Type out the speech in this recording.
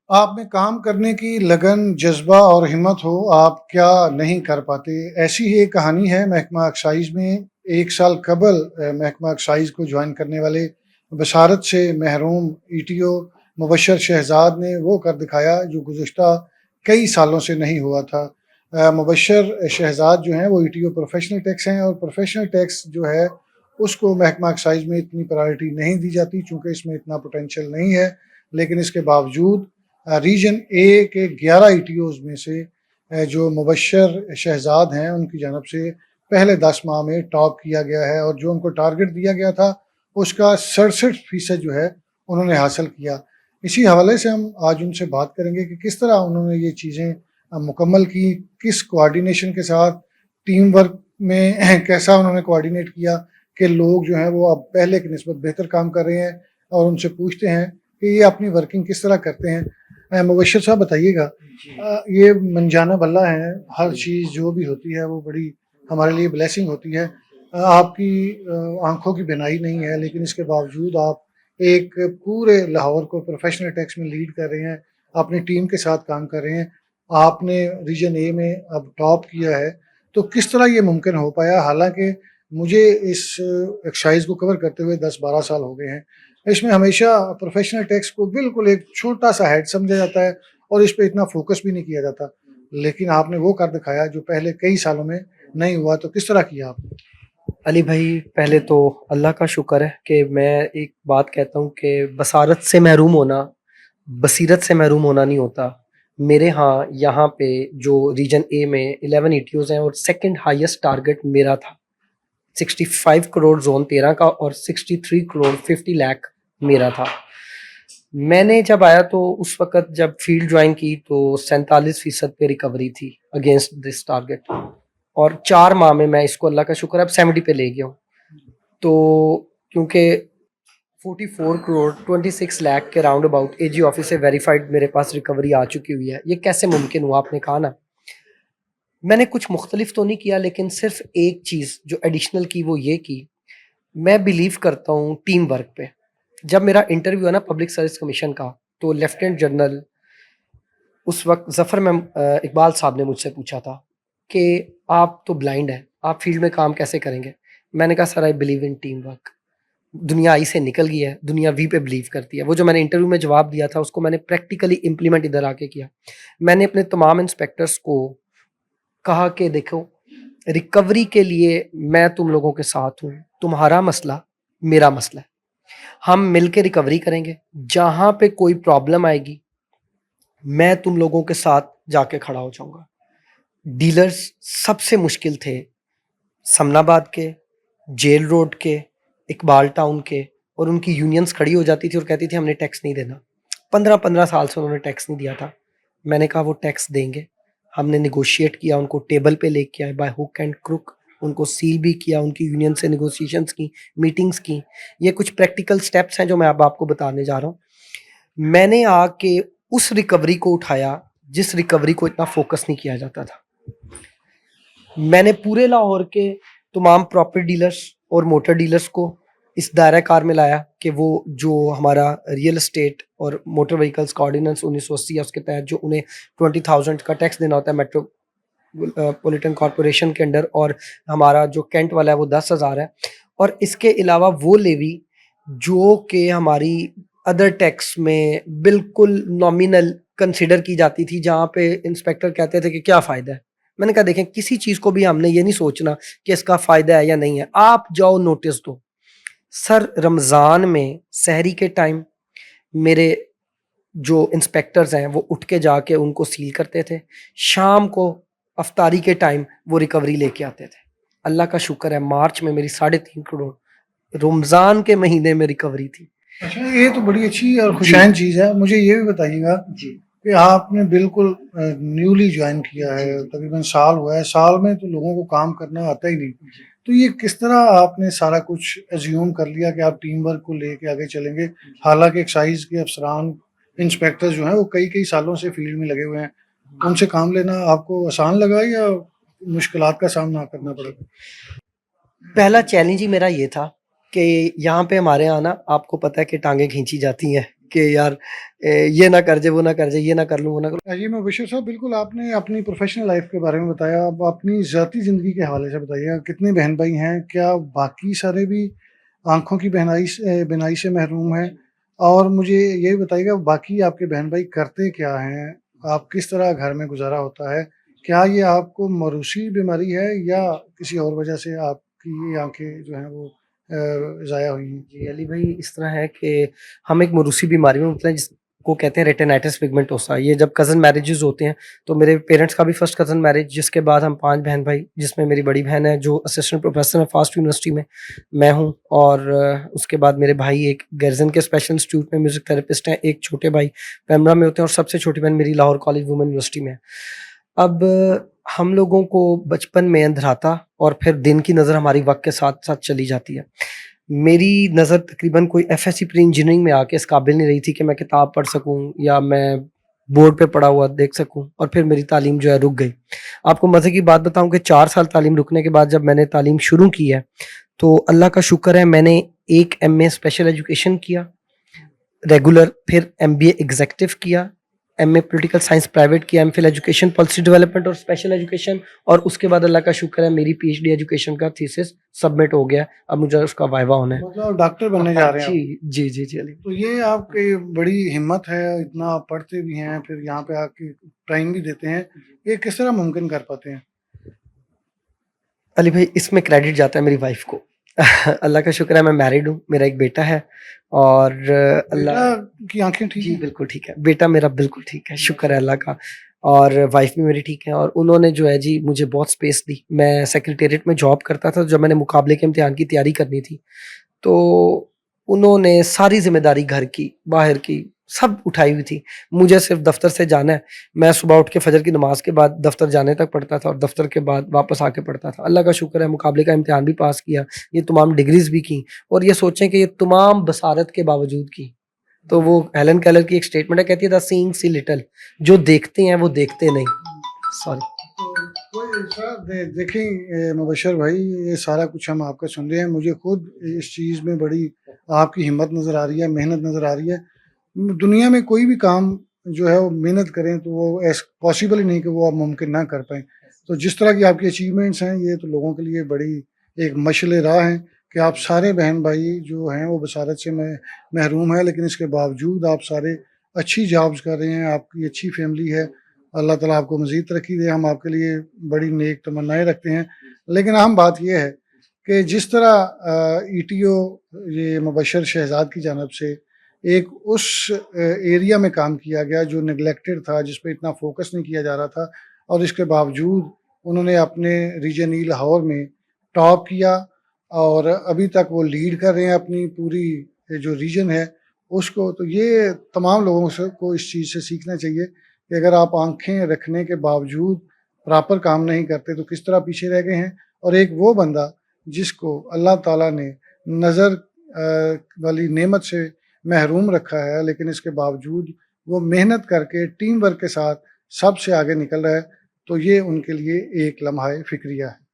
آپ میں کام کرنے کی لگن، جذبہ اور ہمت ہو، آپ کیا نہیں کر پاتے؟ ایسی ہی ایک کہانی ہے محکمہ ایکسائز میں۔ ایک سال قبل محکمہ ایکسائز کو جوائن کرنے والے بشارت سے محروم ای ٹی او مبشر شہزاد نے وہ کر دکھایا جو گزشتہ کئی سالوں سے نہیں ہوا تھا۔ مبشر شہزاد جو ہیں وہ E T O professional tax ہیں، اور پروفیشنل ٹیکس جو ہے اس کو محکمہ ایکسائز میں اتنی پرائرٹی نہیں دی جاتی چونکہ اس میں اتنا پوٹینشیل نہیں ہے، لیکن اس کے باوجود ریجن اے کے 11 ای ٹی اوز میں سے جو مبشر شہزاد ہیں ان کی جانب سے پہلے 10 ماہ میں ٹاپ کیا گیا ہے، اور جو ان کو ٹارگٹ دیا گیا تھا اس کا 67% جو ہے انہوں نے حاصل کیا۔ اسی حوالے سے ہم آج ان سے بات کریں گے کہ کس طرح انہوں نے یہ چیزیں مکمل کی، کس کوآرڈینیشن کے ساتھ، ٹیم ورک میں کیسا انہوں نے کوآرڈینیٹ کیا کہ لوگ جو ہیں وہ اب پہلے کی نسبت بہتر کام کر رہے ہیں، اور ان سے پوچھتے ہیں کہ یہ اپنی ورکنگ کس طرح کرتے ہیں۔ مبشر صاحب بتائیے گا، یہ منجانہ بلہ ہے، ہر چیز جو بھی ہوتی ہے وہ بڑی ہمارے لیے بلیسنگ ہوتی ہے۔ آپ کی آنکھوں کی بینائی نہیں ہے، لیکن اس کے باوجود آپ ایک پورے لاہور کو پروفیشنل ٹیکس میں لیڈ کر رہے ہیں، اپنی ٹیم کے ساتھ کام کر رہے ہیں، آپ نے ریجن اے میں اب ٹاپ کیا ہے، تو کس طرح یہ ممکن ہو پایا؟ حالانکہ مجھے اس ایکسائز کو کور کرتے ہوئے 10-12 سال ہو گئے ہیں، اس میں ہمیشہ پروفیشنل ٹیکس کو بالکل ایک چھوٹا سا ہیڈ سمجھا جاتا ہے اور اس پہ اتنا فوکس بھی نہیں کیا جاتا، لیکن آپ نے وہ کر دکھایا جو پہلے کئی سالوں میں نہیں ہوا۔ تو کس طرح کیا آپ نے؟ علی بھائی، پہلے تو اللہ کا شکر ہے کہ میں ایک بات کہتا ہوں کہ بصارت سے محروم ہونا بصیرت سے محروم ہونا نہیں ہوتا۔ میرے ہاں یہاں پہ جو ریجن اے میں 11 ای ٹی اوز ہیں، اور سیکنڈ ہائیسٹ ٹارگٹ میرا تھا 65 کروڑ زون 13 کا، اور 63 کروڑ 50 لاکھ میرا تھا۔ میں نے جب آیا تو اس وقت جب فیلڈ جوائن کی تو 47% پہ ریکوری تھی اگینسٹ دس ٹارگٹ، اور 4 ماہ میں میں اس کو اللہ کا شکر اب 70 پہ لے گیا ہوں۔ تو کیونکہ 44 کروڑ 26 لاکھ کے round about A G office سے ویریفائڈ میرے پاس ریکوری آ چکی ہوئی ہے، یہ کیسے ممکن ہوا؟ آپ نے کہا نا، میں نے کچھ مختلف تو نہیں کیا، لیکن صرف ایک چیز جو ایڈیشنل کی وہ یہ کی، میں بلیو کرتا ہوں ٹیم ورک پہ۔ جب میرا انٹرویو ہے نا پبلک سروس کمیشن کا، تو لیفٹیننٹ جنرل اس وقت ظفر میں اقبال صاحب نے مجھ سے پوچھا تھا کہ آپ تو بلائنڈ ہیں، آپ فیلڈ میں کام کیسے کریں گے؟ میں نے کہا sir, I believe in team work. دنیا آئی سے نکل گئی ہے، دنیا وی پہ بلیو کرتی ہے۔ وہ جو میں نے انٹرویو میں جواب دیا تھا اس کو میں نے پریکٹیکلی امپلیمنٹ ادھر آ کے کیا۔ میں نے اپنے تمام انسپیکٹرز کو کہا کہ دیکھو، ریکوری کے لیے میں تم لوگوں کے ساتھ ہوں، تمہارا مسئلہ میرا مسئلہ ہے، ہم مل کے ریکوری کریں گے۔ جہاں پہ کوئی پرابلم آئے گی میں تم لوگوں کے ساتھ جا کے کھڑا ہو جاؤں گا۔ ڈیلرز سب سے مشکل تھے، سمن آباد کے، جیل روڈ کے، اقبال ٹاؤن کے، اور ان کی یونینز کھڑی ہو جاتی تھی اور کہتی تھی ہم نے ٹیکس نہیں دینا۔ 15 سال سے انہوں نے ٹیکس نہیں دیا تھا۔ میں نے کہا وہ ٹیکس دیں گے۔ ہم نے نیگوشیٹ کیا، ان کو ٹیبل پہ لے کے آئے بائی ہک اینڈ کروک، ان کو سیل بھی کیا، ان کی یونین سے نیگوسیشنز کی، میٹنگز کی۔ یہ کچھ پریکٹیکل سٹیپس ہیں جو میں اب آپ کو بتانے جا رہا ہوں۔ میں نے آ کے اس ریکوری کو اٹھایا جس ریکوری کو اتنا فوکس نہیں کیا جاتا تھا۔ میں نے پورے لاہور کے تمام پراپرٹی ڈیلرز اور موٹر ڈیلرز کو اس دائرہ کار میں لایا کہ وہ جو ہمارا ریئل اسٹیٹ اور موٹر وہیکلس کا آرڈیننس 1980 ہے اس کے تحت جو انہیں 20,000 کا ٹیکس دینا ہوتا ہے میٹرو پولیٹن کارپوریشن کے انڈر، اور ہمارا جو کینٹ والا ہے وہ 10,000 ہے، اور اس کے علاوہ وہ لیوی جو کہ ہماری ادر ٹیکس میں بالکل نامینل کنسیڈر کی جاتی تھی، جہاں پہ انسپیکٹر کہتے تھے کہ کیا فائدہ ہے۔ میں نے کہا دیکھیں، کسی چیز کو بھی ہم نے یہ نہیں سوچنا کہ اس کا فائدہ ہے یا نہیں ہے، آپ جاؤ نوٹس دو۔ سر، رمضان میں سحری کے ٹائم میرے جو انسپیکٹرز ہیں وہ اٹھ کے جا کے ان کو سیل کرتے تھے، شام کو افطاری کے ٹائم وہ ریکوری لے کے آتے تھے۔ اللہ کا شکر ہے مارچ میں میری 3.5 کروڑ رمضان کے مہینے میں ریکوری تھی۔ اچھا، یہ تو بڑی اچھی اور خوشائن چیز ہے۔ مجھے یہ بھی بتائیے گا کہ آپ نے بالکل نیولی جوائن کیا ہے، تقریباً سال ہوا ہے، سال میں تو لوگوں کو کام کرنا آتا ہی نہیں، تو یہ کس طرح آپ نے سارا کچھ ایزیوم کر لیا کہ آپ ٹیم ورک کو لے کے آگے چلیں گے؟ حالانکہ ایکسائز کے افسران، انسپیکٹر جو ہیں وہ کئی سالوں سے فیلڈ میں لگے ہوئے ہیں، ان سے کام لینا آپ کو آسان لگا یا مشکلات کا سامنا کرنا پڑا؟ پہلا چیلنج ہی میرا یہ تھا کہ یہاں پہ ہمارے یہاں نا، آپ کو پتہ ہے کہ ٹانگیں کھینچی جاتی ہیں، کہ یار یہ نہ کر جائے وہ نہ کر جائے، یہ نہ کر لوں وہ نہ کر جی مبشر صاحب، بالکل آپ نے اپنی پروفیشنل لائف کے بارے میں بتایا، اب اپنی ذاتی زندگی کے حوالے سے بتائیے، کتنے بہن بھائی ہیں؟ کیا باقی سارے بھی آنکھوں کی بینائی سے محروم ہیں؟ اور مجھے یہ بھی بتائیے گا باقی آپ کے بہن بھائی کرتے کیا ہیں؟ آپ کس طرح گھر میں گزارا ہوتا ہے؟ کیا یہ آپ کو موروثی بیماری ہے یا کسی اور وجہ سے آپ کی یہ آنکھیں جو ہیں وہ ضائع ہوئی ہیں؟ جی علی بھائی، اس طرح ہے کہ ہم ایک موروثی بیماری میں مبتلا ہیں جس کو کہتے ہیں ریٹینائٹس پگمنٹوسا. یہ جب کزن میرجز ہوتے ہیں تو میرے پیرنٹس کا بھی فرسٹ کزن میرج، جس کے بعد ہم 5 بہن بھائی، جس میں میری بڑی بہن ہے جو اسسٹنٹ پروفیسر ہے فاسٹ یونیورسٹی میں ہوں، اور اس کے بعد میرے بھائی ایک گرزن کے اسپیشل انسٹیٹیوٹ میں میوزک تھراپسٹ ہیں، ایک چھوٹے بھائی پیمرا میں ہوتے ہیں، اور سب سے چھوٹی بہن میری لاہور کالج وومن یونیورسٹی میں ہے. اب ہم لوگوں کو بچپن میں اندھراتا اور پھر دن کی نظر ہماری وقت کے ساتھ ساتھ چلی جاتی ہے. میری نظر تقریباً کوئی F S C pre engineering میں آ کے اس قابل نہیں رہی تھی کہ میں کتاب پڑھ سکوں یا میں بورڈ پہ پڑھا ہوا دیکھ سکوں، اور پھر میری تعلیم جو ہے رک گئی. آپ کو مزے کی بات بتاؤں کہ 4 سال تعلیم رکنے کے بعد جب میں نے تعلیم شروع کی ہے تو اللہ کا شکر ہے میں نے ایک ایم اے اسپیشل ایجوکیشن کیا ریگولر، پھر ایم بی اے ایگزیکٹو کیا، M A political science private کیا، M Phil education policy development اور اسپیشل ایجوکیشن، اور اس کے بعد اللہ کا شکر ہے میری پی ایچ ڈی ایجوکیشن کا تھیسس سبمٹ ہو گیا. اب مجھے اس کا وائوا ہونا ہے. مطلب ڈاکٹر بننے جا رہے ہیں جی آپ؟ جی جی جی علی. تو یہ آپ کی بڑی ہمت ہے، اتنا آپ پڑھتے بھی ہیں پھر یہاں پہ آ کے ٹائم بھی دیتے ہیں، یہ کس طرح ممکن کر پاتے ہیں؟ علی بھائی، اس میں کریڈٹ جاتا ہے میری وائف کو. اللہ کا شکر ہے میں میرڈ ہوں، میرا ایک بیٹا ہے، اور اللہ بیٹا کی آنکھیں ٹھیک جی ہیں؟ بالکل ٹھیک ہے، بیٹا میرا بالکل ٹھیک ہے، شکر ہے اللہ کا. اور وائف بھی میری ٹھیک ہے، اور انہوں نے جو ہے جی مجھے بہت سپیس دی. میں سیکریٹریٹ میں جاب کرتا تھا، جب میں نے مقابلے کے امتحان کی تیاری کرنی تھی تو انہوں نے ساری ذمہ داری گھر کی باہر کی سب اٹھائی ہوئی تھی. مجھے صرف دفتر سے جانا ہے، میں صبح اٹھ کے فجر کی نماز کے بعد دفتر جانے تک پڑھتا تھا اور دفتر کے بعد واپس آ کے پڑھتا تھا. اللہ کا شکر ہے مقابلے کا امتحان بھی پاس کیا، یہ تمام ڈگریز بھی کی، اور یہ سوچیں کہ یہ تمام بصارت کے باوجود کی. تو وہ ہیلن کیلر کی ایک سٹیٹمنٹ ہے، کہتی ہے دا سینگ سی لٹل، جو دیکھتے ہیں وہ دیکھتے نہیں. سوری. دیکھیں مبشر بھائی، یہ سارا کچھ ہم آپ کا سن رہے ہیں، مجھے خود اس چیز میں بڑی آپ کی ہمت نظر آ رہی ہے، محنت نظر آ رہی ہے. دنیا میں کوئی بھی کام جو ہے وہ محنت کریں تو وہ پاسبل ہی نہیں کہ وہ آپ ممکن نہ کر پائیں. تو جس طرح کی آپ کی اچیومنٹس ہیں یہ تو لوگوں کے لیے بڑی ایک مشعل راہ ہیں کہ آپ سارے بہن بھائی جو ہیں وہ بصارت سے محروم ہیں، لیکن اس کے باوجود آپ سارے اچھی جابز کر رہے ہیں، آپ کی اچھی فیملی ہے. اللہ تعالیٰ آپ کو مزید ترقی دے، ہم آپ کے لیے بڑی نیک تمنائیں رکھتے ہیں. لیکن اہم بات یہ ہے کہ جس طرح ای ٹی او یہ مبشر شہزاد کی جانب سے ایک اس ایریا میں کام کیا گیا جو نگلیکٹڈ تھا، جس پہ اتنا فوکس نہیں کیا جا رہا تھا، اور اس کے باوجود انہوں نے اپنے ریجن ای لاہور میں ٹاپ کیا، اور ابھی تک وہ لیڈ کر رہے ہیں اپنی پوری جو ریجن ہے اس کو. تو یہ تمام لوگوں کو اس چیز سے سیکھنا چاہیے کہ اگر آپ آنکھیں رکھنے کے باوجود پراپر کام نہیں کرتے تو کس طرح پیچھے رہ گئے ہیں. اور ایک وہ بندہ جس کو اللہ تعالیٰ نے نظر والی نعمت سے محروم رکھا ہے، لیکن اس کے باوجود وہ محنت کر کے ٹیم ورک کے ساتھ سب سے آگے نکل رہا ہے، تو یہ ان کے لیے ایک لمحہ فکریہ ہے.